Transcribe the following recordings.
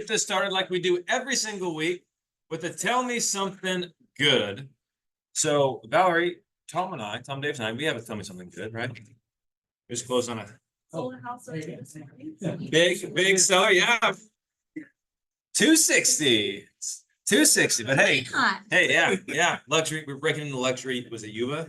Get this started like we do every single week with a tell me something good. So Valerie, Tom Davis and I, we have a tell me something good, right? Just close on a big seller, yeah. 260. 260, but hey, yeah, luxury. We're breaking into luxury. Was it Yuba?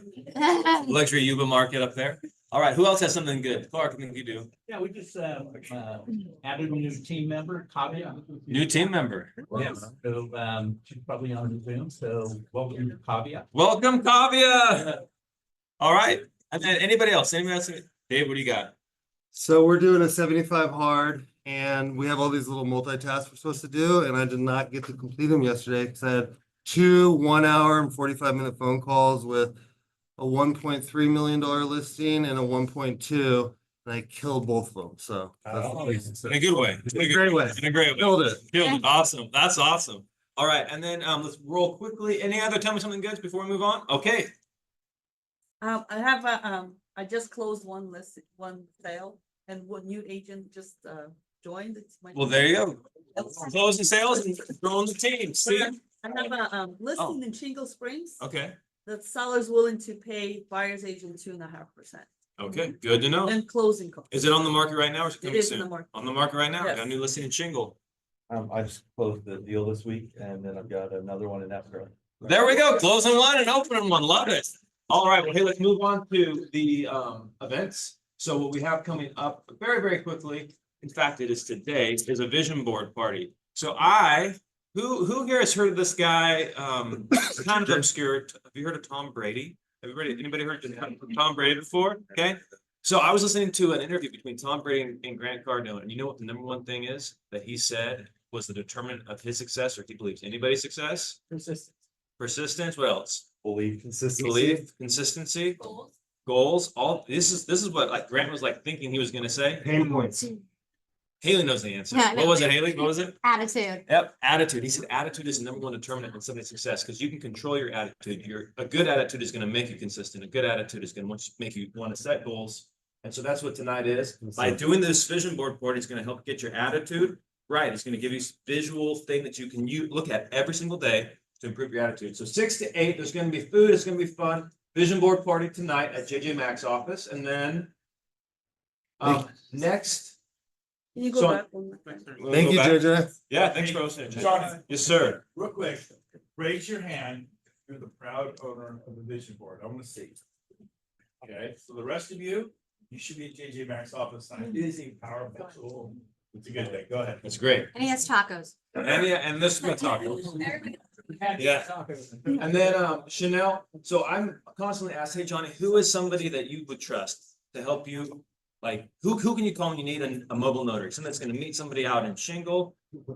Luxury Yuba market up there. All right, who else has something good? Clark, I think you do. Yeah, we just added a new team member, Kavya. New team member. Yes, so she's probably on Zoom, so welcome Kavya. Welcome, Kavya. All right, and then anybody else? Anybody else? Dave, what do you got? So we're doing a 75 hard and we have all these little multitasks we're supposed to do. And I did not get to complete them yesterday because I had 2 1 hour and 45-minute phone calls with a $1.3 million listing and a 1.2. And I killed both of them. So that's In a good way. in a great way. In a great way. Killed it. Killed it. Awesome. That's awesome. All right, and then let's roll quickly. Any other tell me something good before we move on? Okay. I have a, I just closed one sale and one new agent just joined. It's my. Well, there you go. Closing sales and growing the team. See? I have a listing in Shingle Springs. Okay. The seller's willing to pay buyer's agent 2.5%. Okay. Good to know. And closing costs. Is it on the market right now or is it It coming is soon? in the market. On the market right now. Yes. Got a new listing in Shingle. I just closed the deal this week and then I've got another one in escrow. There we go. Closing one and opening one. Love it. All right. Well, hey, let's move on to the events. So what we have coming up very quickly, in fact, it is today, is a vision board party. So who here has heard of this guy? Kind of obscure. Have you heard of Tom Brady? Anybody heard of Tom Brady before? Okay. So I was listening to an interview between Tom Brady and Grant Cardone, and you know what the number one thing is that he said was the determinant of his success, or he believes anybody's success? Persistence. Persistence. What else? Believe consistency. Belief, consistency, goals. All this is what like Grant was like thinking he was going to say. Pain points. Haley knows the answer. Yeah, What was it, Haley? What was it? Attitude. Yep, attitude. He said attitude is the number one determinant in somebody's success because you can control your attitude. A good attitude is going to make you consistent. A good attitude is going to make you want to set goals. And so that's what tonight is. By doing this vision board party, it's going to help get your attitude right. It's going to give you a visual thing that you can look at every single day to improve your attitude. So 6 to 8, there's going to be food. It's going to be fun. Vision board party tonight at JJ Mack's office. And then next. Can you go back one? Thank you, JJ. Yeah, thanks for hosting. Johnny. Yes, sir. Real quick, raise your hand if you're the proud owner of the vision board. I want to see. Okay, so the rest of you, you should be at JJ Mack's office. It is a powerful tool. It's a good thing. Go ahead. That's great. And he has tacos. And this is what tacos. Yeah. And then Chanel. So I'm constantly asked, hey Johnny, who is somebody that you would trust to help you? Like who can you call when you need a mobile notary? Somebody that's going to meet somebody out in Shingle,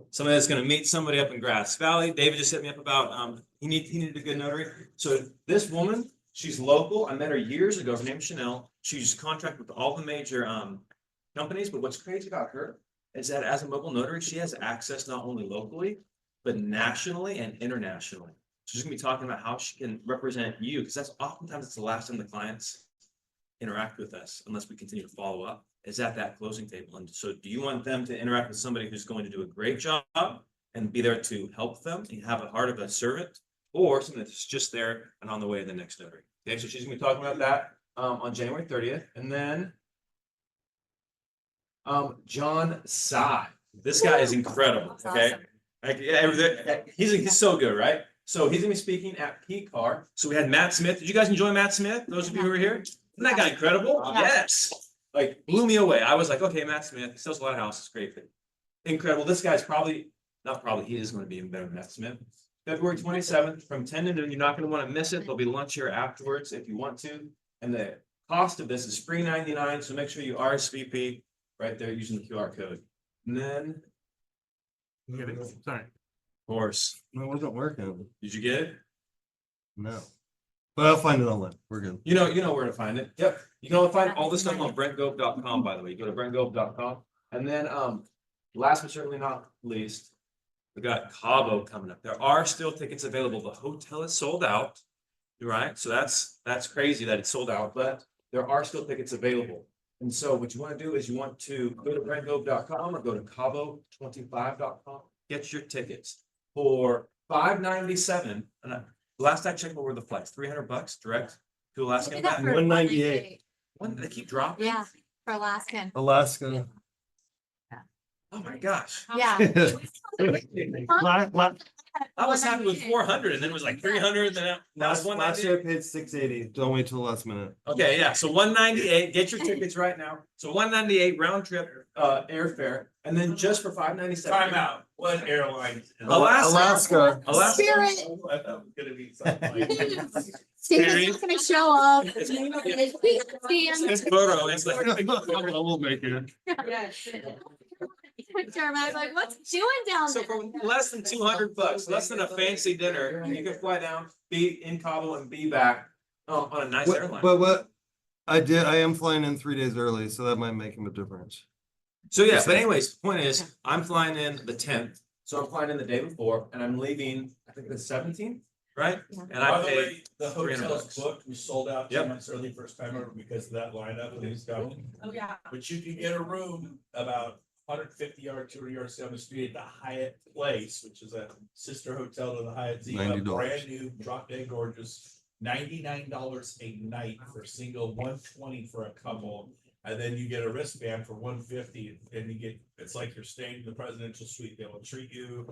somebody that's going to meet somebody up in Grass Valley. David just hit me up about he needed a good notary. So this woman, she's local. I met her years ago. Her name's Chanel. She's contracted with all the major companies. But what's crazy about her is that as a mobile notary, she has access not only locally, but nationally and internationally. She's going to be talking about how she can represent you, because that's oftentimes it's the last time the clients interact with us unless we continue to follow up, is at that closing table. And so do you want them to interact with somebody who's going to do a great job and be there to help them and have a heart of a servant, or something that's just there and on the way to the next notary? Okay, so she's gonna be talking about that on January 30th. And then John Sy. This guy is incredible. That's Okay. awesome. Like, yeah, he's so good, right? So he's gonna be speaking at PCAR. So we had Matt Smith. Did you guys enjoy Matt Smith? Those of you who were here? Isn't that guy incredible? Yeah. Yes. Like blew me away. I was like, okay, Matt Smith, he sells a lot of houses. Great. Incredible. This guy's he is going to be even better than Matt Smith. February 27th from 10 to noon. You're not going to want to miss it. There'll be lunch here afterwards if you want to. And the cost of this is free $99. So make sure you RSVP right there using the QR code. And then, Sorry. of course, No, it wasn't working. did you get it? No. But I'll find it online. We're good. You know where to find it. Yep. You can find all this stuff on brentgove.com, by the way. You go to brentgove.com. And then last but certainly not least, we got Cabo coming up. There are still tickets available. The hotel is sold out. Right. So that's crazy that it's sold out, but there are still tickets available. And so what you want to do is you want to go to brentgove.com or go to cabo25.com, get your tickets for $597. And last I checked, what were the flights? $300 direct to Alaska? and back? 198. They keep dropping? Yeah, for Alaskan. Alaska. Oh my gosh. Yeah. I was happy with 400 and then it was like 300, then now it's Last year 198. I paid 680. Don't wait till the last minute. Okay, yeah, so 198, get your tickets right now. So 198 round trip airfare, and then just for 597. Time out, what airline? Alaska. Alaska. Spirit. I thought it was gonna be something. Steven's not gonna show up. This photo is like. We'll make it. Jeremiah, I was like, what's he doing down So there? for less than $200, less than a fancy dinner, you can fly down, be in Cabo and be back on a nice airline. But what I am flying in 3 days early, so that might make him a difference. So yeah, but anyways, point is, I'm flying in the 10th, so I'm flying in the day before, and I'm leaving, I think the 17th, right? And I By the paid way, the $300. hotel's booked, we sold out 2 Yep. months early first time ever because of that lineup that was coming. Oh, yeah. But you can get a room about 150 yards, 200 yards down the street at the Hyatt Place, which is a sister hotel to the Hyatt Ziva, $90. brand new, drop dead gorgeous. $99 a night for a single, $120 for a couple. And then you get a wristband for $150 and you get, it's like you're staying in the presidential suite. They will treat you.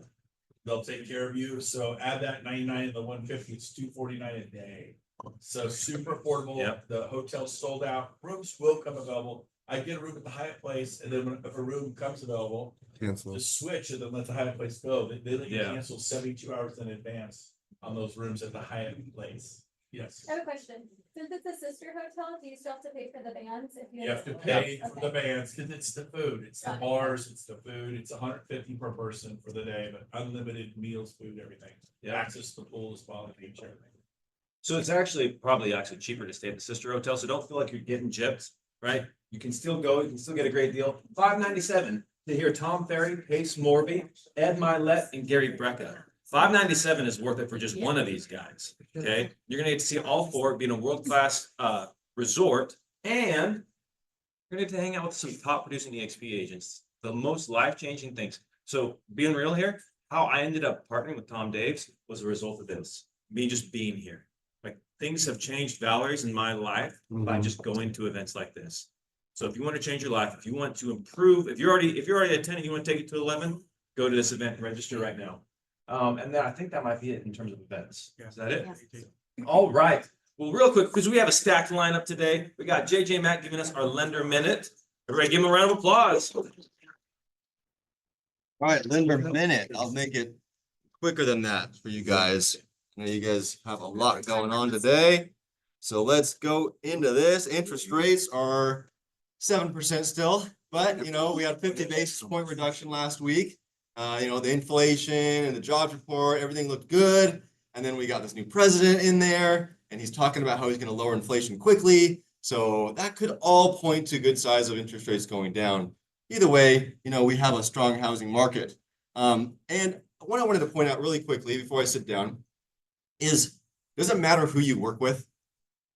They'll take care of you. So add that 99 and the 150, it's $249 a day. So super affordable. Yep. The hotel's sold out. Rooms will come available. I get a room at the Hyatt Place, and then if a room comes available, Cancel. just switch and then let the Hyatt Place go. They let you Yeah. cancel 72 hours in advance on those rooms at the Hyatt Place. Yes. I have a question. Since it's a sister hotel, do you still have to pay for the bands if you? You have to pay for the Okay. bands, because it's the food, it's the bars, it's the food, it's $150 per person for the day, but unlimited meals, food, everything. Yeah. Access to the pool, the spa, the beach, everything. So it's actually probably cheaper to stay at the sister hotel, so don't feel like you're getting gypped, right? You can still go, you can still get a great deal. $597 to hear Tom Ferry, Pace Morby, Ed Milet, and Gary Brecka. $597 is worth it for just one of these guys, okay? You're gonna get to see all four, be in a world-class resort, and you're gonna get to hang out with some top producing EXP agents, the most life-changing things. So being real here, how I ended up partnering with Tom Daves was a result of this, me just being here. Like, things have changed Valerie's in my life by just going to events like this. So if you want to change your life, if you want to improve, if you're already at 10 and you want to take it to 11, go to this event, register right now. And then I think that might be it in terms of events. Is that it? All right. Well, real quick, because we have a stacked lineup today. We got JJ Mack giving us our lender minute. Everybody give him a round of applause. All right, Lender minute. I'll make it quicker than that for you guys. I know you guys have a lot going on today. So let's go into this. Interest rates are 7% still, but you know, we had 50 basis point reduction last week. You know, the inflation and the jobs report, everything looked good. And then we got this new president in there and he's talking about how he's going to lower inflation quickly. So that could all point to good size of interest rates going down. Either way, you know, we have a strong housing market. And what I wanted to point out really quickly before I sit down is, does it matter who you work with?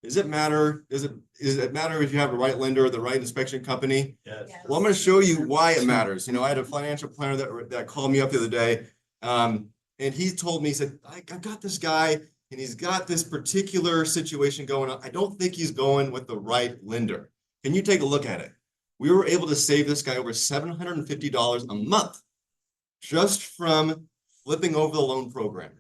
Does it matter if you have the right lender or the right inspection company? Yes. Well, I'm going to show you why it matters. You know, I had a financial planner that called me up the other day. And he told me, he said, I got this guy and he's got this particular situation going on. I don't think he's going with the right lender. Can you take a look at it? We were able to save this guy over $750 a month just from flipping over the loan program.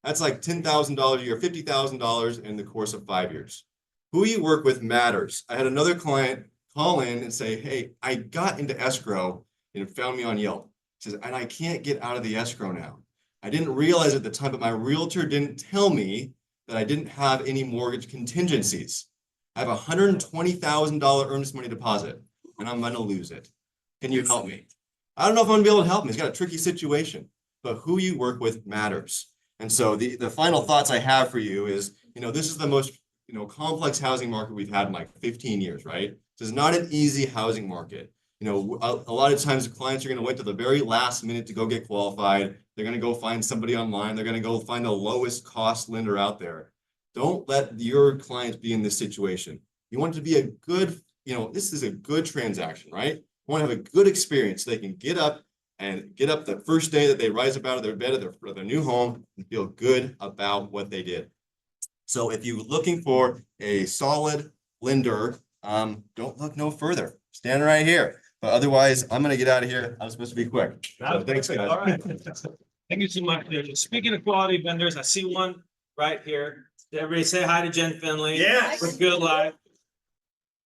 That's like $10,000 a year, $50,000 in the course of 5 years. Who you work with matters. I had another client call in and say, hey, I got into escrow and it found me on Yelp. He says, and I can't get out of the escrow now. I didn't realize at the time, but my realtor didn't tell me that I didn't have any mortgage contingencies. I have a $120,000 earnest money deposit and I'm going to lose it. Can you help me? I don't know if I'm going to be able to help him. He's got a tricky situation, but who you work with matters. And so the final thoughts I have for you is, you know, this is the most, you know, complex housing market we've had in like 15 years, right? This is not an easy housing market. You know, a lot of times the clients are going to wait to the very last minute to go get qualified. They're going to go find somebody online. They're going to go find the lowest cost lender out there. Don't let your clients be in this situation. You want it to be a good, this is a good transaction, right? I want to have a good experience. They can get up the first day that they rise up out of their bed of their new home and feel good about what they did. So if you're looking for a solid lender, don't look no further. Stand right here. But otherwise, I'm gonna get out of here. I was supposed to be quick. So thanks, guys. All right. Thank you so much. Speaking of quality vendors, I see one right here. Everybody say hi to Jen Finley. Yes. We're good live.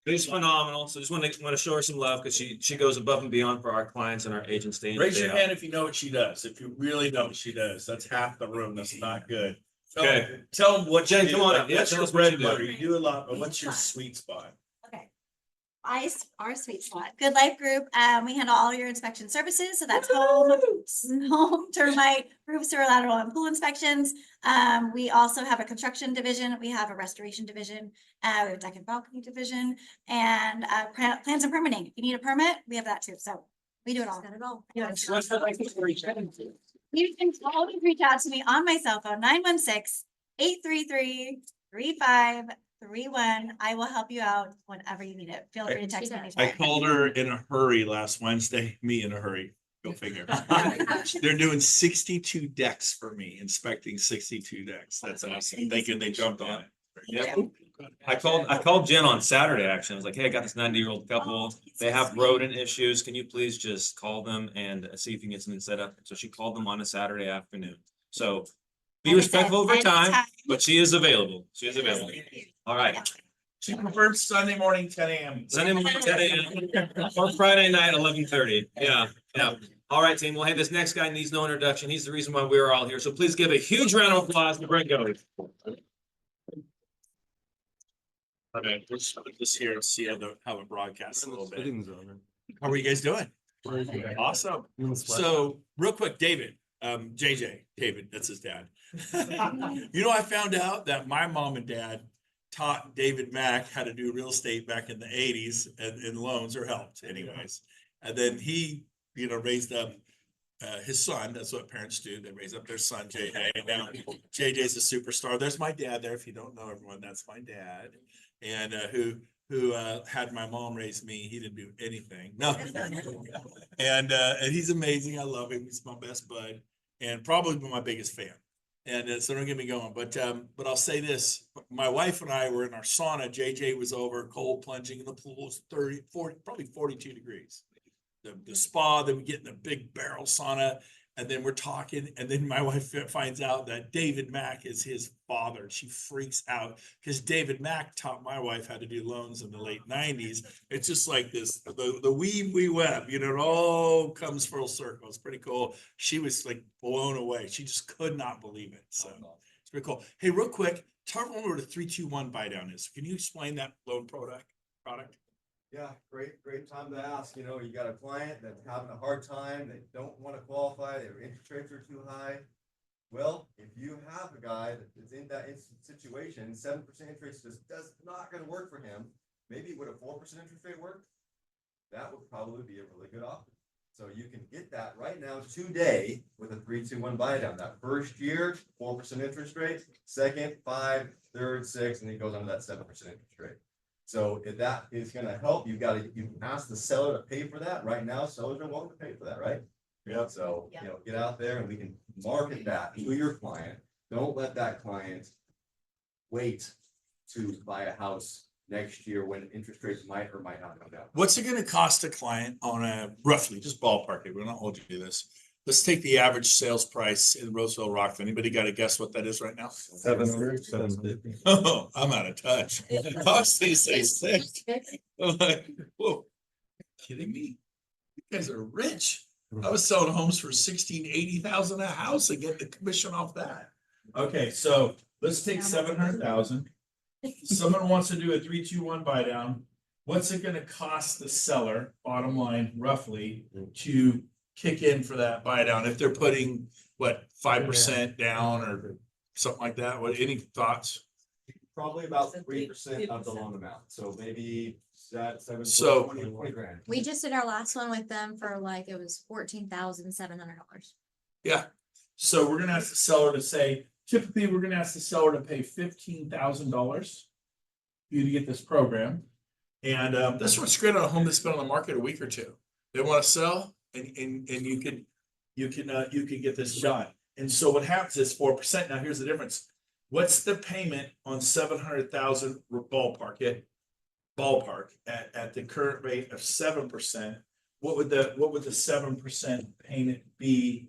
She's phenomenal. So just want to show her some love because she goes above and beyond for our clients and our agents. Day in and Raise day your out. hand if you know what she does. If you really know what she does, that's half the room. That's not good. Okay. Tell them what Jen, you do. come on. Like, Yeah, what's tell your us what you bread do. butter? You do a lot, but what's your sweet spot? Okay. Our sweet spot, Good Life Group, we handle all your inspection services, so that's home, termite, roof, sewer, lateral, and pool inspections. We also have a construction division, we have a restoration division, we have a deck and balcony division, and plans and permitting. If you need a permit, we have that too, so we do it all. Got it all. Yeah. You can always reach out to me on my cell phone, 916-833-3531. I will help you out whenever you need it. Feel free to text me I anytime. called her in a hurry last Wednesday, me in a hurry, go figure. They're doing 62 decks for me, inspecting 62 decks. That's awesome. Thinking they jumped on it. Yeah. I called Jen on Saturday, actually. I was like, hey, I got this 90-year-old couple. They have rodent issues. Can you please just call them and see if you can get something set up? So she called them on a Saturday afternoon. So be respectful of her time, but she is available. She is available. All right. She prefers Sunday morning, 10 a.m. Sunday morning, 10 a.m. or Friday night, 11:30. Yeah, yeah. All right, team. Well, hey, this next guy needs no introduction. He's the reason why we're all here. So please give a huge round of applause to Brent Gove. Okay, let's put this here and see how it broadcasts a little bit. Fittings on it. How are you guys doing? Awesome. So real quick, David, David, that's his dad. I found out that my mom and dad taught David Mack how to do real estate back in the 80s and loans, or helped anyways. And then he, raised up his son. That's what parents do. They raise up their son, JJ. And now JJ's a superstar. There's my dad there. If you don't know everyone, that's my dad. And who had my mom raise me. He didn't do anything. No. And he's amazing. I love him. He's my best bud and probably my biggest fan. And so don't get me going. But I'll say this. My wife and I were in our sauna. JJ was over cold plunging in the pool. It was 30, 40, probably 42 degrees. The spa, then we get in the big barrel sauna. And then we're talking, and then my wife finds out that David Mack is his father. She freaks out because David Mack taught my wife how to do loans in the late 90s. It's just like this, the weave we web, it all comes full circle. It's pretty cool. She was like blown away. She just could not believe it. So it's pretty cool. Hey, real quick, tell everyone what a 3-2-1 buy down is. Can you explain that loan product? Yeah, great time to ask. You got a client that's having a hard time, they don't want to qualify, their interest rates are too high. Well, if you have a guy that's in that situation, 7% interest does not going to work for him. Maybe would a 4% interest rate work? That would probably be a really good option. So you can get that right now today with a 3-2-1 buy down. That first year, 4% interest rate, second, 5, third, 6, and then it goes on to that 7% interest rate. So if that is going to help, you can ask the seller to pay for that. Right now, sellers are willing to pay for that, right? Yeah. So, get out there and we can market that to your client. Don't let that client wait to buy a house next year when interest rates might or might not come down. What's it going to cost a client on a roughly, just ballpark it? We're not hold you to this. Let's take the average sales price in Roseville, Rockville. Anybody got to guess what that is right now? 700, 750. Oh, I'm out of touch. I was gonna say 6. I'm like, whoa, kidding me? You guys are rich. I was selling homes for 80,000 a house and get the commission off that. Okay, so let's take 700,000. Someone wants to do a 3-2-1 buy down. What's it going to cost the seller, bottom line, roughly, to kick in for that buy down if they're putting 5% down or something like that? Any thoughts? Probably about 3% of the loan amount. So maybe that 7, So 20 grand. We just did our last one with them for it was $14,700. Yeah. So we're gonna ask the seller to say, typically, we're gonna ask the seller to pay $15,000 for you to get this program. And that's what's great on a home that's been on the market a week or two. They want to sell and you can get this done. And so what happens is 4%. Now here's the difference. What's the payment on 700,000 ballpark at the current rate of 7%? What would the 7% payment be?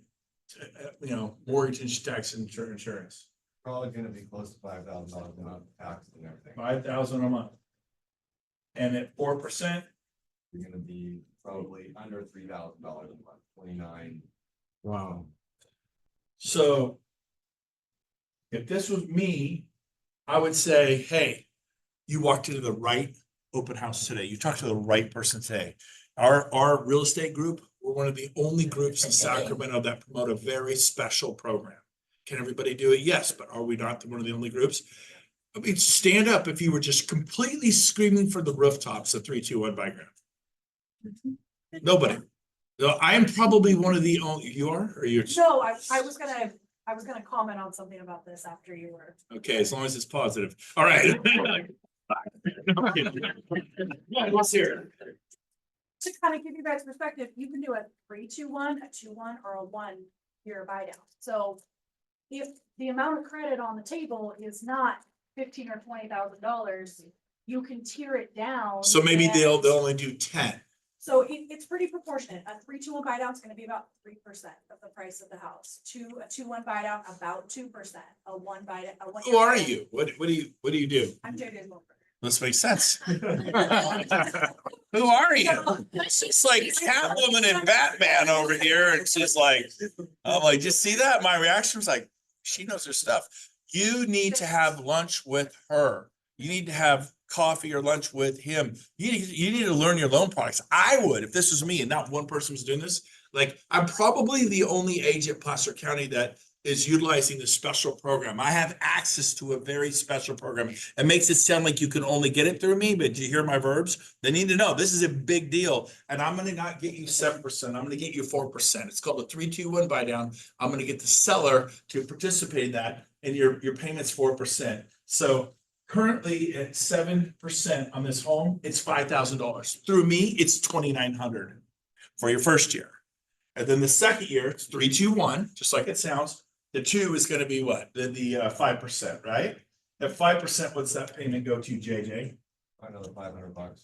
Mortgage, tax, and insurance. Probably gonna be close to $5,000 a month, taxes and everything. 5,000 a month. And at 4%, You're gonna be probably under $3,000 a month, 29. Wow. so if this was me, I would say, hey, you walked into the right open house today. You talked to the right person today. Our real estate group, we're one of the only groups in Sacramento that promote a very special program. Can everybody do it? Yes, but are we not one of the only groups? I mean, stand up if you were just completely screaming for the rooftops of 3, 2, 1 by ground. Nobody. No, I am probably one of the only, you are, or you're? No, I was gonna comment on something about this after you were. Okay, as long as it's positive. All right. Let's hear it. To kind of give you guys perspective, you can do a 3-2-1, a 2-1, or a 1-year buy down. So if the amount of credit on the table is not $15,000 or $20,000, you can tier it down. So maybe and- they'll only do 10. So it's pretty proportionate. A 3-2-1 buy down is gonna be about 3% of the price of the house. A 2-1 buy down, about 2%. A 1 buy down. Who are you? What do you do? I'm JJ's mom. This makes sense. Who are you? She's like Catwoman and Batman over here. And she's like, I'm like, just see that? My reaction was like, she knows her stuff. You need to have lunch with her. You need to have coffee or lunch with him. You need to learn your loan products. I would, if this was me and not one person was doing this, like I'm probably the only agent in Placer County that is utilizing the special program. I have access to a very special program. It makes it sound like you can only get it through me, but do you hear my verbs? They need to know this is a big deal. And I'm going to not get you 7%. I'm going to get you 4%. It's called a 3-2-1 buy down. I'm going to get the seller to participate in that. And your payment's 4%. So currently at 7% on this home, it's $5,000. Through me, it's $2,900 for your first year. And then the second year, it's 3-2-1, just like it sounds. The 2 is going to be what? The 5%, right? At 5%, what's that payment go to, JJ? Another $500.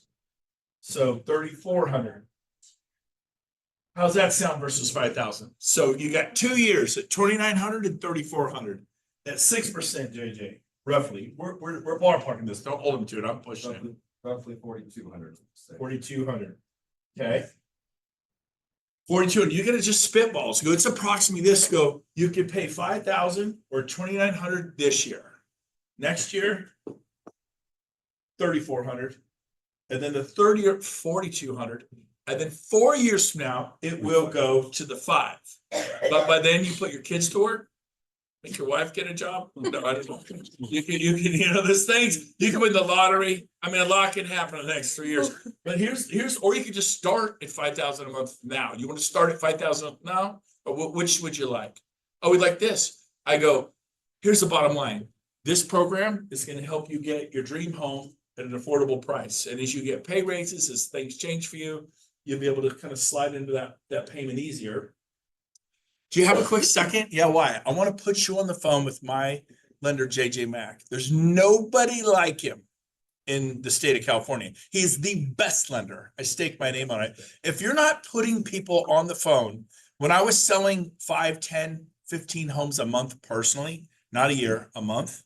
So 3,400. How's that sound versus 5,000? So you got 2 years at 2,900 and 3,400. At 6%, JJ, roughly. We're ballparking this. Don't hold them to it. I'm pushing it. Roughly 4,200. 4,200. Okay. 4,200. You're gonna just spitballs. Go. It's approximately this. Go. You could pay 5,000 or 2,900 this year. Next year, 3,400, and then the third year, 4,200, and then 4 years from now, it will go to the 5. But by then, you put your kids to work. Make your wife get a job? No, I don't know. You can, there's things, you can win the lottery. I mean, a lot can happen in the next 3 years. But here's, or you could just start at 5,000 a month now. You want to start at 5,000 now? Or which would you like? Oh, we like this. I go, here's the bottom line. This program is going to help you get your dream home at an affordable price. And as you get pay raises, as things change for you, you'll be able to kind of slide into that payment easier. Do you have a quick second? Yeah, why? I want to put you on the phone with my lender, JJ Mack. There's nobody like him in the state of California. He's the best lender. I stake my name on it. If you're not putting people on the phone, when I was selling 5, 10, 15 homes a month personally, not a year, a month,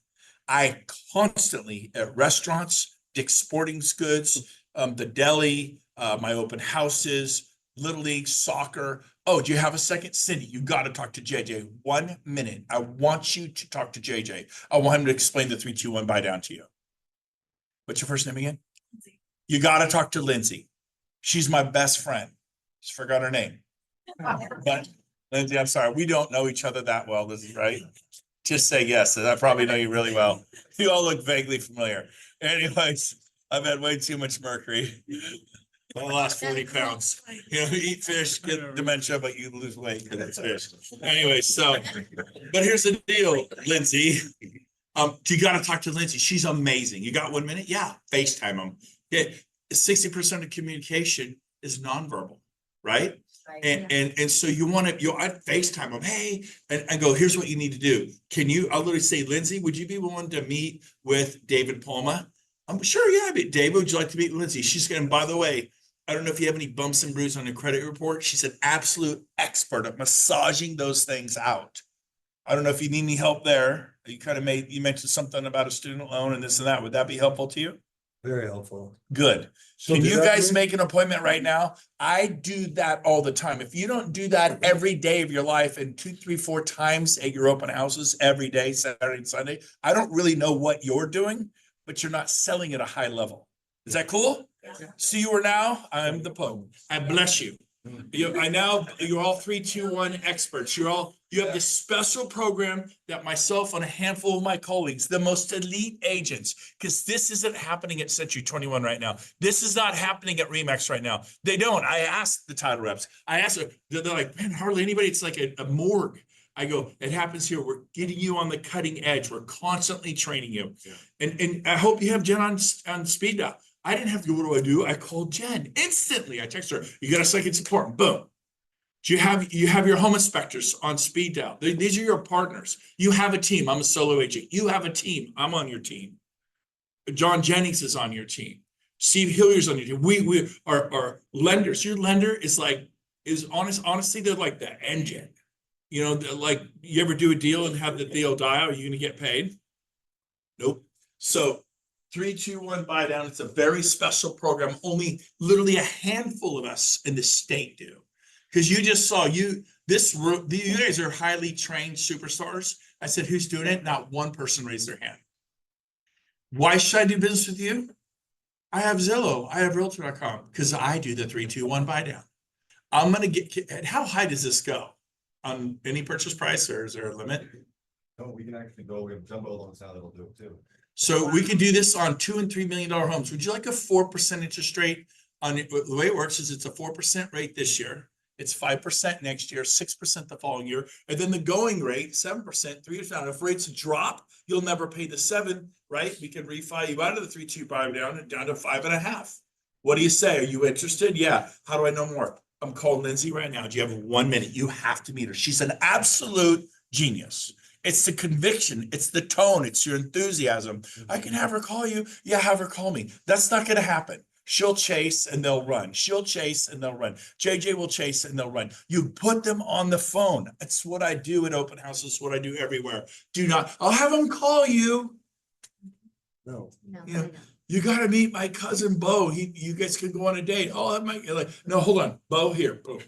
I constantly at restaurants, Dick's Sporting Goods, the deli, my open houses, Little League, soccer. Oh, do you have a second? Cindy, you got to talk to JJ. 1 minute. I want you to talk to JJ. I want him to explain the 3-2-1 buy down to you. What's your first name again? Lindsay. You got to talk to Lindsay. She's my best friend. Just forgot her name. But Lindsay, I'm sorry. We don't know each other that well. This is right. Just say yes. I probably know you really well. You all look vaguely familiar. Anyways, I've had way too much mercury. I lost 40 pounds. You know, eat fish, get dementia, but you lose weight because it's fish. Anyway, so, but here's the deal, Lindsay. You got to talk to Lindsay. She's amazing. You got 1 minute? Yeah. FaceTime them. Yeah. 60% of communication is nonverbal, right? And so you want to, I FaceTime them, hey, and go, here's what you need to do. I'll literally say, Lindsay, would you be willing to meet with David Palma? I'm sure, yeah, but David, would you like to meet Lindsay? She's going, by the way, I don't know if you have any bumps and bruises on your credit report. She's an absolute expert at massaging those things out. I don't know if you need any help there. You mentioned something about a student loan and this and that. Would that be helpful to you? Very helpful. Good. She'll Can do you that for guys me? make an appointment right now? I do that all the time. If you don't do that every day of your life and 2, 3, 4 times at your open houses every day, Saturday and Sunday, I don't really know what you're doing, but you're not selling at a high level. Is that cool? See you are now. I'm the Pope. I bless you. You're all 3, 2, 1 experts. You have this special program that myself and a handful of my colleagues, the most elite agents, because this isn't happening at Century 21 right now. This is not happening at Remax right now. They don't. I asked the title reps. I asked them, they're like, man, hardly anybody. It's like a morgue. I go, it happens here. We're getting you on the cutting edge. We're constantly training you. And I hope you have Jen on speed dial. I didn't have to, what do? I called Jen instantly. I text her, you got a second support, boom. You have your home inspectors on speed dial. These are your partners. You have a team. I'm a solo agent. You have a team. I'm on your team. John Jennings is on your team. Steve Hillier's on your team. We are lenders. Your lender is honestly, they're like the engine. You know, like you ever do a deal and have the deal die out, are you gonna get paid? Nope. So 3, 2, 1 buy down. It's a very special program. Only literally a handful of us in the state do. Because you just saw you guys are highly trained superstars. I said, who's doing it? Not one person raised their hand. Why should I do business with you? I have Zillow. I have Realtor.com because I do the 3, 2, 1 buy down. I'm gonna get. How high does this go on any purchase price, or is there a limit? No, we can actually go, we have jumbo loans now that'll do it too. So we could do this on $2 and $3 million homes. Would you like a 4% interest rate on it? The way it works is it's a 4% rate this year. It's 5% next year, 6% the following year, and then the going rate, 7%, 3 years down. If rates drop, you'll never pay the 7, right? We can refi you out of the 3, 2 buy down and down to 5.5. What do you say? Are you interested? Yeah. How do I know more? I'm calling Lindsay right now. Do you have 1 minute? You have to meet her. She's an absolute genius. It's the conviction. It's the tone. It's your enthusiasm. I can have her call you. Yeah, have her call me. That's not going to happen. She'll chase and they'll run. She'll chase and they'll run. JJ will chase and they'll run. You put them on the phone. That's what I do at open houses. What I do everywhere. Do not, I'll have them call you. No. Yeah. You got to meet my cousin Bo. You guys can go on a date. Oh, that might like, no, hold on. Bo here. Boom.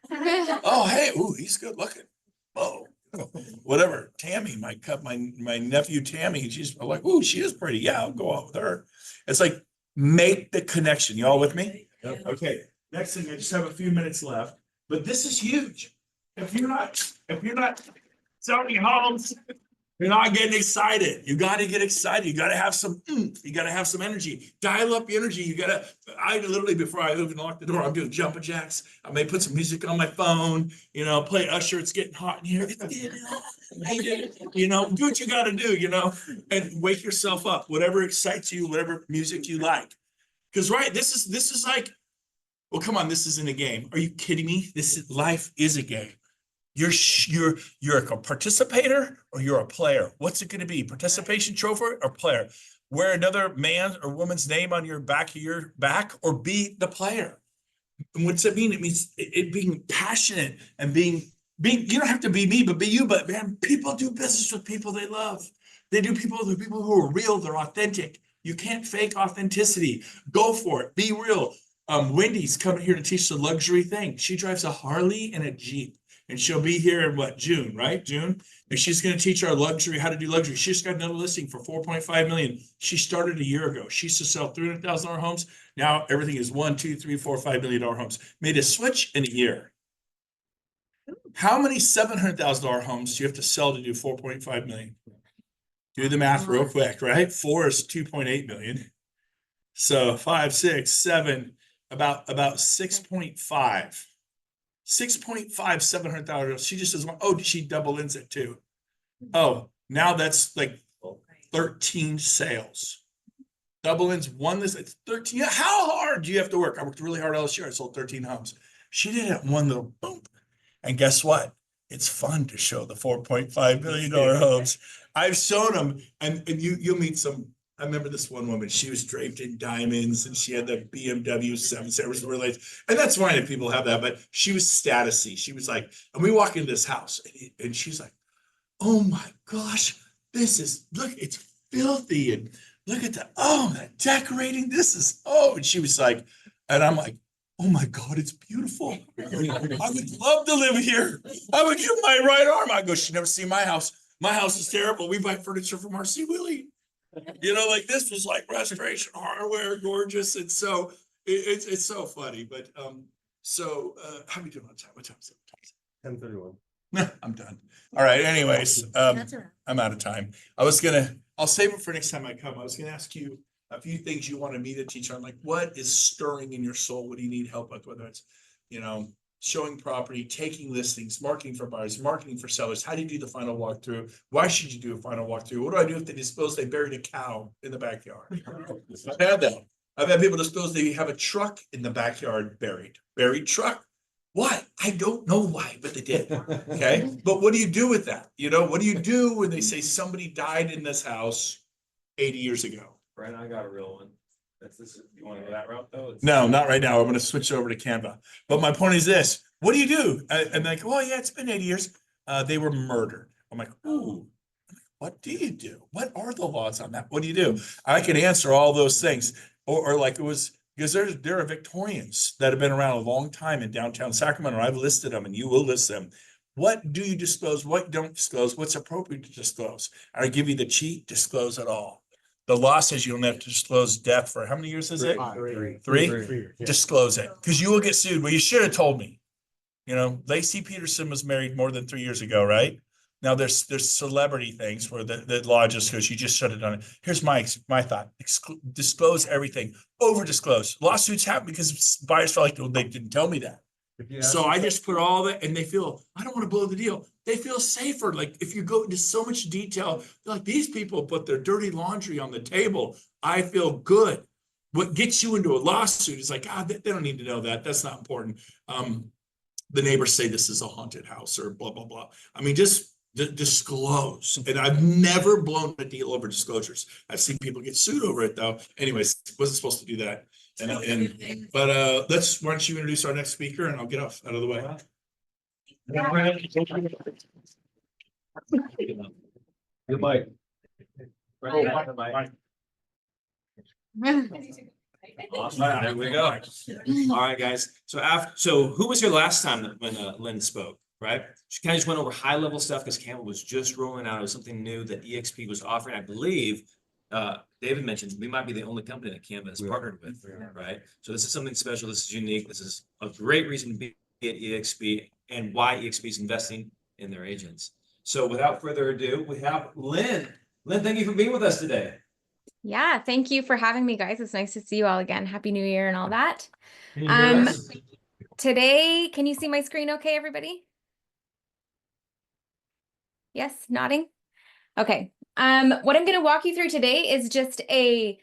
Oh, hey, ooh, he's good looking. Bo. Whatever. Tammy, my nephew Tammy, she's like, ooh, she is pretty. Yeah, I'll go out with her. It's like, make the connection. You all with me? Yep. Okay. Next thing, I just have a few minutes left, but this is huge. If you're not selling homes, you're not getting excited. You got to get excited. You got to have some, you got to have some energy. Dial up your energy. I literally, before I even lock the door, I'm doing jumping jacks. I may put some music on my phone, play Usher. It's getting hot in here. Do what you got to do, and wake yourself up, whatever excites you, whatever music you like. Because, right, this is like, well, come on, this isn't a game. Are you kidding me? Life is a game. You're a participator or you're a player. What's it going to be? Participation trophy or player? Wear another man or woman's name on your back of your back or be the player. And what's it mean? It means it being passionate and being, you don't have to be me, but be you. But man, people do business with people they love. They do people who are real, they're authentic. You can't fake authenticity. Go for it. Be real. Wendy's coming here to teach the luxury thing. She drives a Harley and a Jeep. And she'll be here in June, right? June. And she's going to teach our luxury, how to do luxury. She just got another listing for 4.5 million. She started a year ago. She used to sell $300,000 homes. Now everything is $1, $2, $3, $4, $5 million homes. Made a switch in a year. How many $700,000 homes do you have to sell to do 4.5 million? Do the math real quick, right? 4 is 2.8 million. So 5, 6, 7, about 6.5. 6.5, $700,000. She just says, oh, she double ends it too. Oh, now that's like 13 sales. Double-ins won this, it's 13, how hard do you have to work? I worked really hard all this year, I sold 13 homes. She did it in one little boom. And guess what? It's fun to show the $4.5 million homes. I've shown them, and you'll meet some. I remember this one woman, she was draped in diamonds and she had the BMW 7 Series relays. And that's fine if people have that, but she was statusy. She was like, and we walk into this house and she's like, oh my gosh, look, it's filthy. And look at the decorating. And she was like, and I'm like, oh my God, it's beautiful. I would love to live here. I would give my right arm. I go, she never seen my house. My house is terrible. We buy furniture from R.C. Willey. Like this was like restoration hardware, gorgeous. And so it's so funny. But how are we doing on time? What time is it? 10:31. I'm done. All right. Anyways, That's all right. I'm out of time. I'll save it for next time I come. I was gonna ask you a few things you wanted me to teach on, like what is stirring in your soul? What do you need help with? Whether it's, showing property, taking listings, marketing for buyers, marketing for sellers. How do you do the final walkthrough? Why should you do a final walkthrough? What do I do if they buried a cow in the backyard? I've had that. I've had people disclose they have a truck in the backyard buried truck. Why? I don't know why, but they did. Okay. But what do you do with that? What do you do when they say somebody died in this house 80 years ago? Brent, I got a real one. You wanna go that route though? No, not right now. I'm going to switch over to Canva. But my point is this: what do you do? And like, oh yeah, it's been 80 years. They were murdered. I'm like, ooh, what do you do? What are the laws on that? What do you do? I can answer all those things. Or like it was because there are Victorians that have been around a long time in downtown Sacramento. I've listed them, and you will list them. What do you disclose? What don't disclose? What's appropriate to disclose? And I give you the cheat: disclose it all. The law says you don't have to disclose death for how many years is it? 3? Disclose it, because you will get sued. Well, you should have told me. Lacey Peterson was married more than 3 years ago, right? Now there's celebrity things where the law just goes, you just should have done it. Here's my thought: disclose everything. Over disclose. Lawsuits happen because buyers feel like, well, they didn't tell me that. So I just put all that, and they feel, I don't want to blow the deal. They feel safer. Like if you go into so much detail, like these people put their dirty laundry on the table. I feel good. What gets you into a lawsuit is like, they don't need to know that. That's not important. The neighbors say this is a haunted house or blah, blah, blah. I mean, just disclose. And I've never blown a deal over disclosures. I've seen people get sued over it though. Anyways, wasn't supposed to do that. But why don't you introduce our next speaker and I'll get out of the way. Good mic. Awesome. There we go. All right, guys. So who was here last time when Lynn spoke, right? She kind of just went over high level stuff because Campbell was just rolling out. It was something new that EXP was offering. I believe David mentioned we might be the only company that Canva has partnered with, right? So this is something special. This is unique. This is a great reason to be at EXP and why EXP is investing in their agents. So without further ado, we have Lynn. Lynn, thank you for being with us today. Yeah, thank you for having me, guys. It's nice to see you all again. Happy New Year and all that. Today, can you see my screen okay, everybody? Yes, nodding? Okay. What I'm going to walk you through today is just a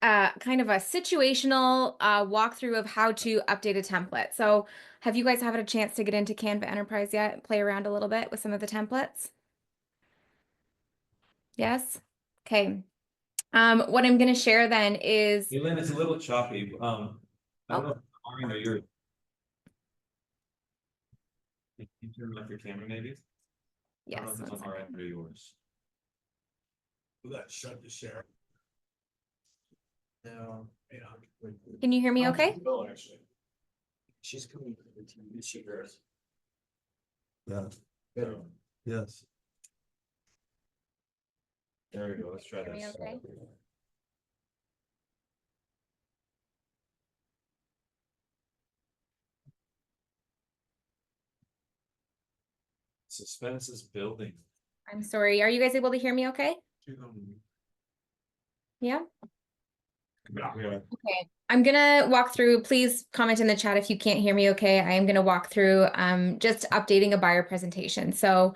kind of a situational walkthrough of how to update a template. So have you guys had a chance to get into Canva Enterprise yet and play around a little bit with some of the templates? Yes? Okay. What I'm going to share then is... Hey, Lynn, it's a little choppy. I don't know if Maureen or you're... Can you turn off your camera maybe? Yes. I don't know if it's on our end or yours. Let's shut the share. No. Can you hear me okay? Actually. She's coming to the TV. She hears. Yeah. Yes. There we go. Let's try Hear me this. okay? Suspense is building. I'm sorry. Are you guys able to hear me okay? Yeah? Okay. I'm gonna walk through, please comment in the chat if you can't hear me okay. I am gonna walk through just updating a buyer presentation. So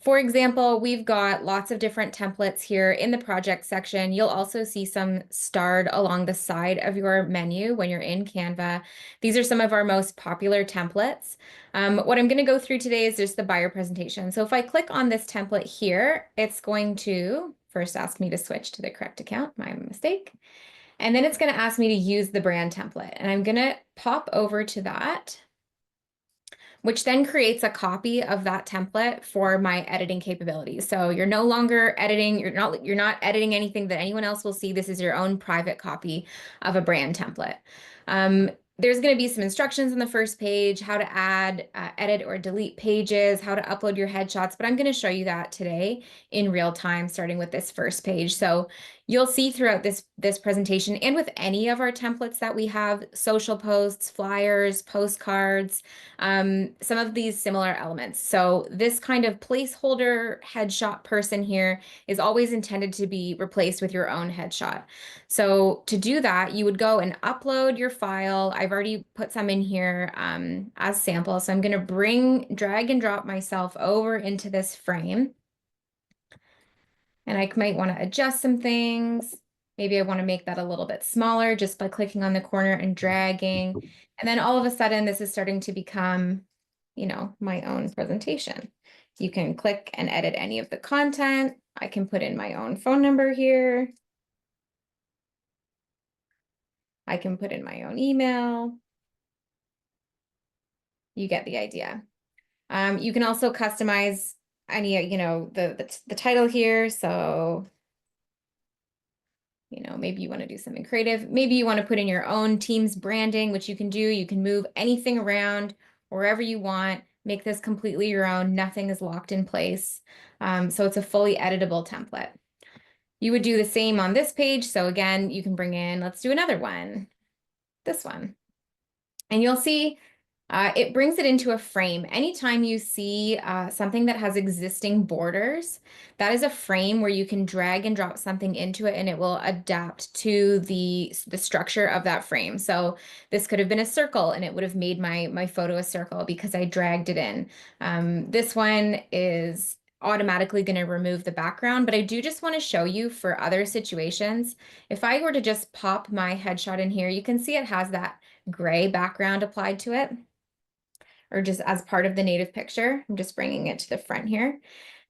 For example, we've got lots of different templates here in the project section. You'll also see some starred along the side of your menu when you're in Canva. These are some of our most popular templates. What I'm going to go through today is just the buyer presentation. So if I click on this template here, it's going to first ask me to switch to the correct account, my mistake. And then it's going to ask me to use the brand template. And I'm going to pop over to that, which then creates a copy of that template for my editing capabilities. So you're no longer editing, you're not editing anything that anyone else will see. This is your own private copy of a brand template. There's going to be some instructions on the first page, how to add, edit or delete pages, how to upload your headshots, but I'm going to show you that today in real time, starting with this first page. So you'll see throughout this presentation and with any of our templates that we have, social posts, flyers, postcards, some of these similar elements. So this kind of placeholder headshot person here is always intended to be replaced with your own headshot. So to do that, you would go and upload your file. I've already put some in here as samples. So I'm going to drag and drop myself over into this frame. And I might want to adjust some things. Maybe I want to make that a little bit smaller just by clicking on the corner and dragging. And then all of a sudden, this is starting to become, you know, my own presentation. You can click and edit any of the content. I can put in my own phone number here. I can put in my own email. You get the idea. You can also customize any, you know, the title here. So, you know, maybe you want to do something creative. Maybe you want to put in your own team's branding, which you can do. You can move anything around wherever you want. Make this completely your own. Nothing is locked in place. So it's a fully editable template. You would do the same on this page. So again, you can bring in, let's do another one, this one. And you'll see it brings it into a frame. Anytime you see something that has existing borders, that is a frame where you can drag and drop something into it and it will adapt to the structure of that frame. So this could have been a circle and it would have made my photo a circle because I dragged it in. This one is automatically going to remove the background, but I do just want to show you for other situations. If I were to just pop my headshot in here, you can see it has that gray background applied to it, or just as part of the native picture. I'm just bringing it to the front here.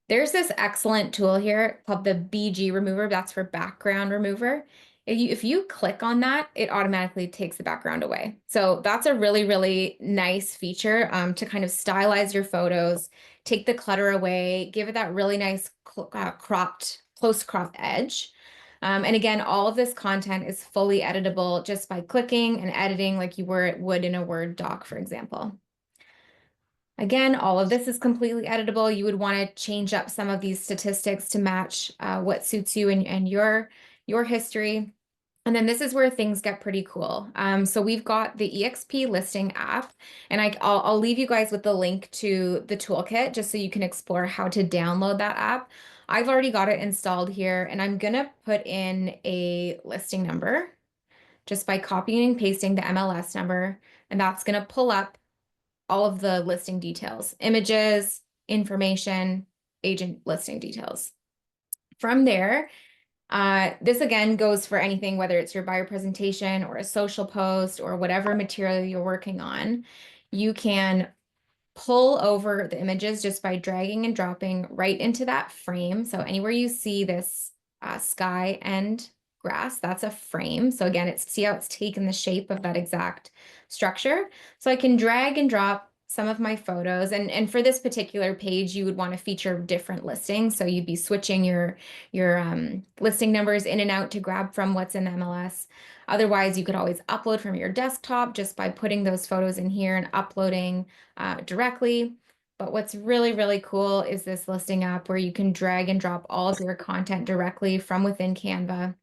There's this excellent tool here called the BG remover. That's for background remover. If you click on that, it automatically takes the background away. So that's a really, really nice feature to kind of stylize your photos, take the clutter away, give it that really nice close cropped edge. And again, all of this content is fully editable just by clicking and editing like you would in a Word doc, for example. Again, all of this is completely editable. You would want to change up some of these statistics to match what suits you and your history. And then this is where things get pretty cool. So we've got the EXP listing app, and I'll leave you guys with the link to the toolkit just so you can explore how to download that app. I've already got it installed here, and I'm gonna put in a listing number just by copying and pasting the MLS number, and that's gonna pull up all of the listing details, images, information, agent listing details. From there, this again goes for anything, whether it's your buyer presentation or a social post or whatever material you're working on. You can pull over the images just by dragging and dropping right into that frame. So anywhere you see this sky and grass, that's a frame. So again, see how it's taken the shape of that exact structure. So I can drag and drop some of my photos, and for this particular page, you would want to feature different listings. So you'd be switching your listing numbers in and out to grab from what's in the MLS. Otherwise, you could always upload from your desktop just by putting those photos in here and uploading directly. But what's really, really cool is this listing app where you can drag and drop all of your content directly from within Canva.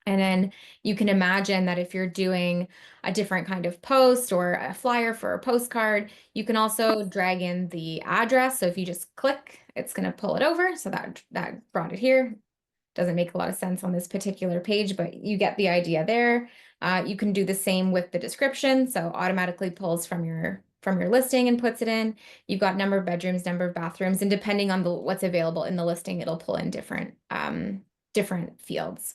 And then you can imagine that if you're doing a different kind of post or a flyer for a postcard, you can also drag in the address. So if you just click, it's going to pull it over. So that brought it here. Doesn't make a lot of sense on this particular page, but you get the idea there. You can do the same with the description. So automatically pulls from your from your listing and puts it in. You've got number of bedrooms, number of bathrooms, and depending on what's available in the listing, it'll pull in different fields.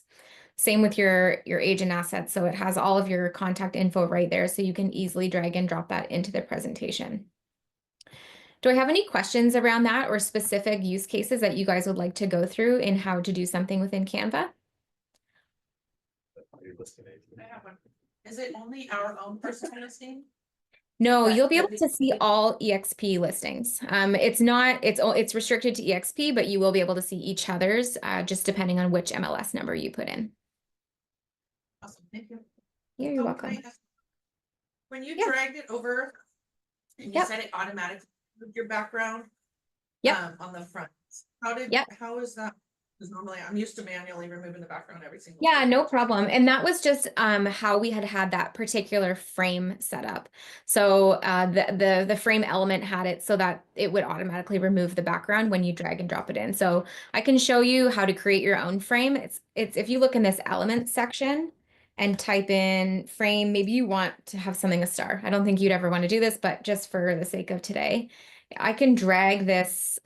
Same with your agent assets. So it has all of your contact info right there, so you can easily drag and drop that into the presentation. Do I have any questions around that or specific use cases that you guys would like to go through in how to do something within Canva? I have one. Is it only our own personal listing? No, But- you'll be able but to see all EXP listings. It's restricted to EXP, but you will be able to see each other's, just depending on which MLS number you put in. Awesome, thank you. Yeah, you're Can welcome. I ask- When you Yeah. dragged it over and you Yep. said it automatically moved your background. Yep. On the front, Yep. how is that? Because normally I'm used to manually removing the background every single. Yeah, time. no problem. And that was just how we had that particular frame set up. So the frame element had it so that it would automatically remove the background when you drag and drop it in. So I can show you how to create your own frame. It's if you look in this element section and type in frame, maybe you want to have something a star. I don't think you'd ever want to do this, but just for the sake of today, I can drag this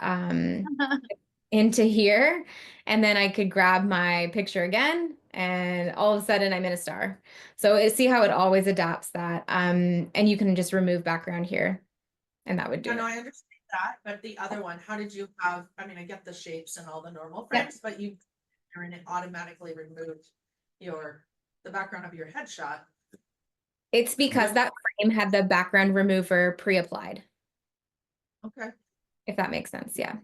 into here, and then I could grab my picture again, and all of a sudden I'm in a star. So see how it always adapts that. And you can just remove background here, and that would do Yeah, no, it. I understand that, but the other one, how did you have, I mean, I get the shapes and all the normal Yep. frames, but and it automatically removed the background of your headshot. It's because that frame had the background remover pre-applied, Okay, if that makes sense. Yeah.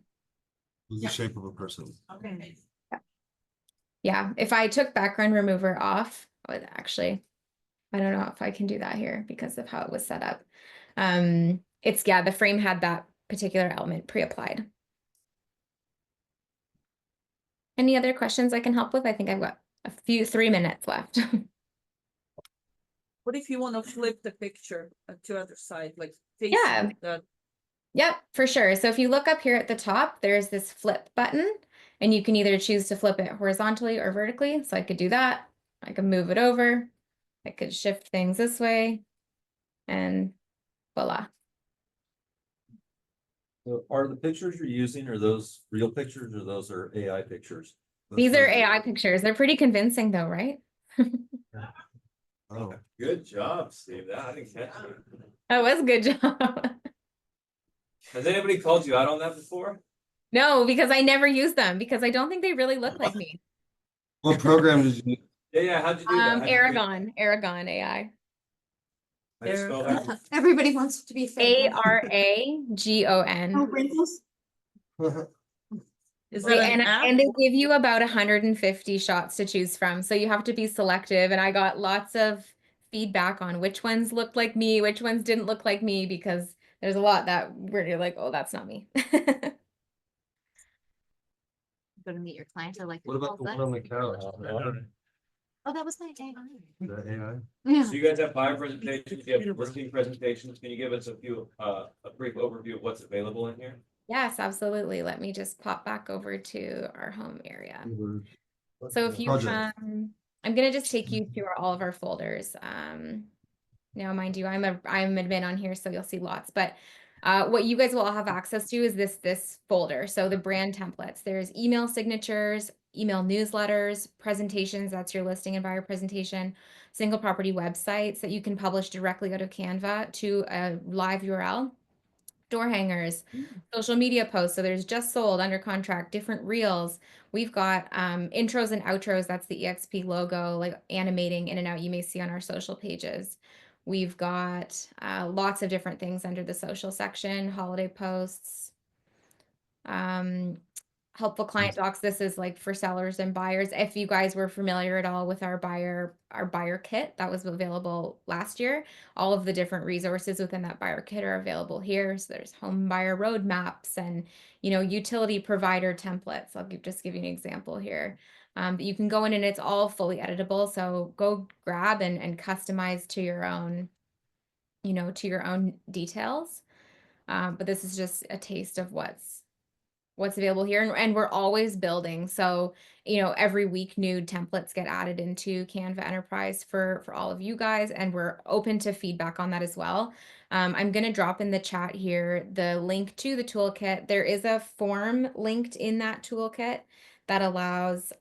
The shape of a person. okay. Yeah. If I took background remover off, I would actually, I don't know if I can do that here because of how it was set up. The frame had that particular element pre-applied. Any other questions I can help with? I think I've got 3 minutes left. What if you want to flip the picture to other side, like Yeah. facing the Yep, for sure. So if you look up here at the top, there's this flip button, and you can either choose to flip it horizontally or vertically. So I could do that. I could move it over. I could shift things this way, and voila. So are the pictures you're using, are those real pictures or those are AI pictures? These are AI pictures. They're pretty convincing though, right? Oh, Good job, Steve. I didn't catch it. That was a good job. Has anybody called you out on that before? No, because I never use them because I don't think they really look like me. what program did you? Yeah, how'd you do that? How'd you do- Aragon AI. How do you spell that? Everybody wants to be famous. ARAGON. Wrinkles? is that an app? And they give you about 150 shots to choose from. So you have to be selective. And I got lots of feedback on which ones looked like me, which ones didn't look like me, because there's a lot that where you're like, oh, that's not me. Go to meet your client or like. What about the one on the couch? Oh, that was my AI. The AI? Yeah. So you guys have 5 presentations, you have listing presentations. Can you give us a brief overview of what's available in here? Yes, absolutely. Let me just pop back over to our home area. Mm-hmm. So if you Project. I'm gonna just take you through all of our folders. Now mind you, I'm admin on here, so you'll see lots, but what you guys will all have access to is this folder. So the brand templates, there's email signatures, email newsletters, presentations, that's your listing and buyer presentation, single property websites that you can publish directly out of Canva to a live URL, door hangers, social media posts. So there's just sold, under contract, different reels. We've got intros and outros. That's the EXP logo, like animating in and out. You may see on our social pages. We've got lots of different things under the social section, holiday posts, helpful client docs. This is like for sellers and buyers. If you guys were familiar at all with our buyer kit that was available last year, all of the different resources within that buyer kit are available here. So there's home buyer roadmaps and, utility provider templates. I'll just give you an example here. But you can go in and it's all fully editable. So go grab and customize to your own, to your own details. But this is just a taste of what's what's available here, and we're always building. So, you know, every week new templates get added into Canva Enterprise for all of you guys, and we're open to feedback on that as well. I'm going to drop in the chat here the link to the toolkit. There is a form linked in that toolkit that allows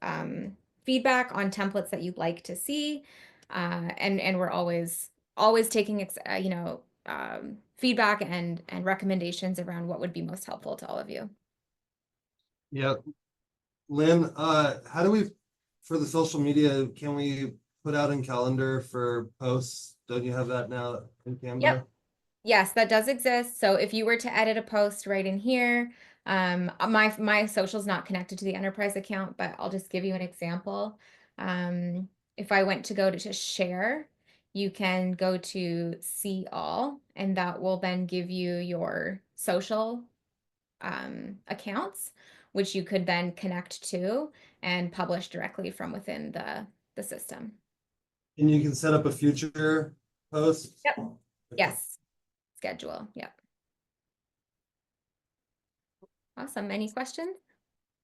feedback on templates that you'd like to see, and we're always taking feedback and recommendations around what would be most helpful to all of you. Yeah. Lynn, how do we, for the social media, can we put out in calendar for posts? Don't you have that now in Canva? Yep. Yes, that does exist. So if you were to edit a post right in here, my social's not connected to the enterprise account, but I'll just give you an example. If I went to go to share, you can go to see all, and that will then give you your social accounts, which you could then connect to and publish directly from within the system. And you can set up a future post? Yep. Yes. Schedule. Yep. Awesome. Any questions?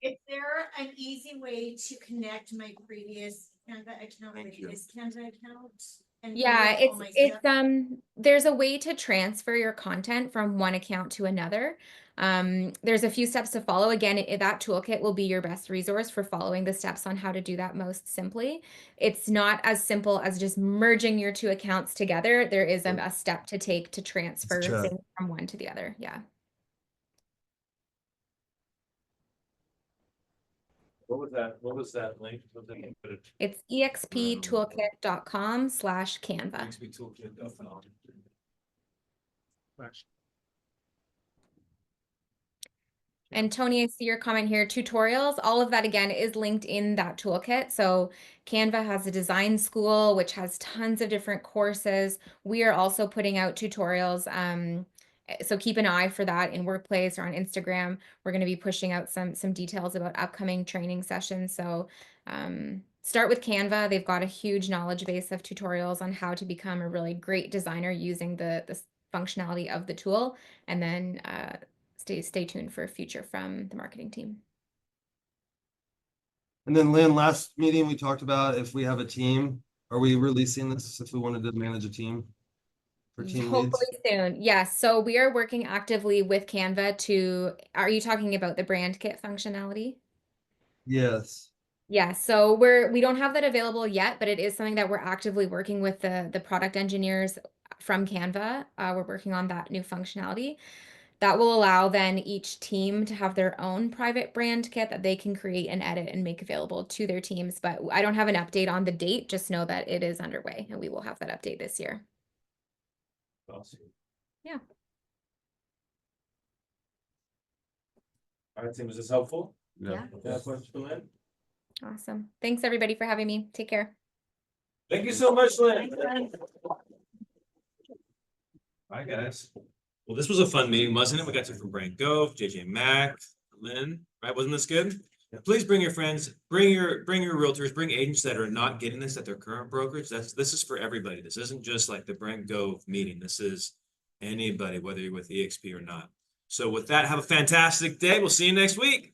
Is there an easy way to connect my previous Canva account Thank with you. this Canva account? And Yeah, edit all my stuff? there's a way to transfer your content from one account to another. There's a few steps to follow. Again, that toolkit will be your best resource for following the steps on how to do that most simply. It's not as simple as just merging your two accounts together. There is a step to take to transfer Check. things from one to the other. Yeah. What was that link? It's exptoolkit.com/Canva. And Tony, I see your comment here, tutorials, all of that again is linked in that toolkit. So Canva has a design school, which has tons of different courses. We are also putting out tutorials. So keep an eye for that in Workplace or on Instagram. We're going to be pushing out some details about upcoming training sessions. So start with Canva. They've got a huge knowledge base of tutorials on how to become a really great designer using the functionality of the tool. And then stay tuned for a future from the marketing team. And then Lynn, last meeting, we talked about if we have a team, are we releasing this if we wanted to manage a team? For team leads? Hopefully soon. Yes. So we are working actively with Canva are you talking about the brand kit functionality? Yes. Yeah, so we don't have that available yet, but it is something that we're actively working with the product engineers from Canva. We're working on that new functionality. That will allow then each team to have their own private brand kit that they can create and edit and make available to their teams. But I don't have an update on the date, just know that it is underway and we will have that update this year. Awesome. Yeah. All right, Tim, was this helpful? Yeah. Yeah, questions for Lynn? Awesome. Thanks everybody for having me. Take care. Thank you so much, Lynn. Thanks, Lynn. Hi, guys. Well, this was a fun meeting, wasn't it? We got to from Brent Gove, JJ Mack, Lynn, right? Wasn't this good? Please bring your friends, bring your realtors, bring agents that are not getting this at their current brokerage. This is for everybody. This isn't just like the Brent Gove meeting. This is anybody, whether you're with EXP or not. So with that, have a fantastic day. We'll see you next week.